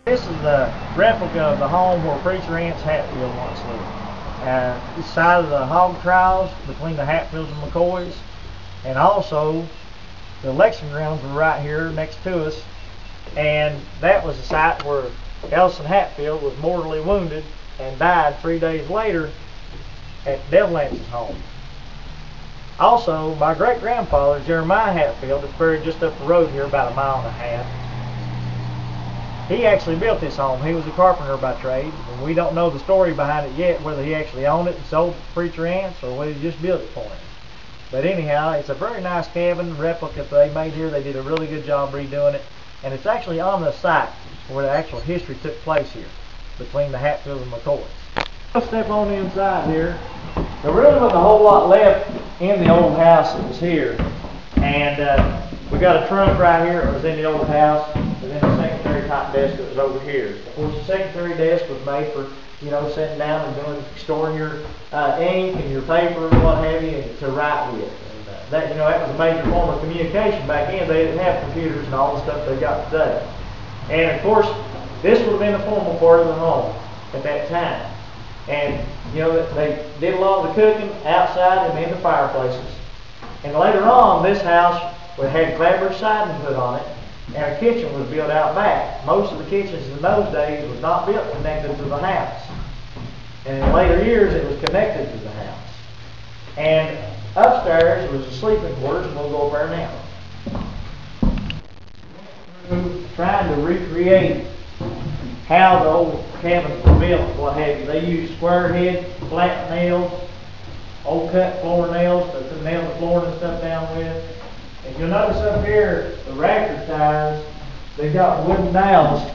This is the replica of the home where Preacheranse Hatfield once lived. This side of the hog trials between the Hatfields and McCoys, and also the election grounds were right here next to us, and that was the site where Sid Hatfield was mortally wounded and died 3 days later at Devlance's home. Also, my great-grandfather, Jeremiah Hatfield, is buried just up the road here, about 1.5 miles. He actually built this home. He was a carpenter by trade, and we don't know the story behind it yet, whether he actually owned it and sold it to Preacheranse or whether he just built it for him. But anyhow, it's a very nice cabin replica they made here. They did a really good job redoing it, and it's actually on the site where the actual history took place here between the Hatfields and McCoys. Let's step on the inside here. There really wasn't a whole lot left in the old house that was here, and we got a trunk right here that was in the old house, and then a secretary type desk that was over here. Of course, the secretary desk was made for, you know, sitting down and storing your ink and your paper and what have you, and to write with. And that, you know, that was a major form of communication back then. They didn't have computers and all the stuff they got today. And of course, this would have been the formal part of the home at that time. And you know, they did a lot of the cooking outside and in the fireplaces. And later on, this house had clapboard siding put on it, and a kitchen was built out back. Most of the kitchens in those days was not built connected to the house. And in later years, it was connected to the house. And upstairs was the sleeping quarters, and we'll go over there now. Trying to recreate how the old cabins were built, what have you. They used square head, flat nails, old cut floor nails to nail the floor and stuff down with. If you'll notice up here, the rafter tires, they've got wooden nails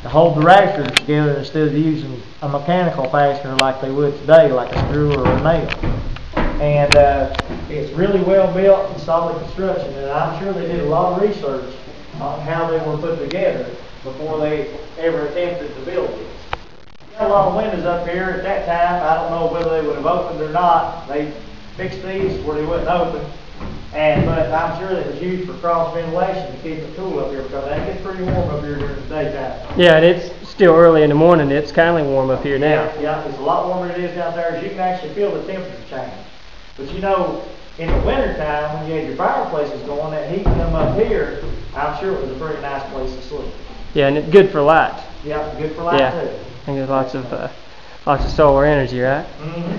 to hold the rafters together instead of using a mechanical fastener like they would today, like a screw or a nail. And it's really well built and solid construction, and I'm sure they did a lot of research on how they were put together before they ever attempted to build this. Got a lot of windows up here. At that time, I don't know whether they would have opened or not. They fixed these where they wouldn't open. But I'm sure it was used for cross ventilation to keep it cool up here, because it gets pretty warm up here during the daytime. Yeah, and it's still early in the morning. It's kindly warm up here now. Yeah, it's a lot warmer than it is down there. As you can actually feel the temperature change. But you know, in the wintertime, when you had your fireplaces going, that heat come up here, I'm sure it was a pretty nice place to sleep. Yeah, and it's good for light. Yeah, good for light too. And there's lots of solar energy, right? Mm-hmm.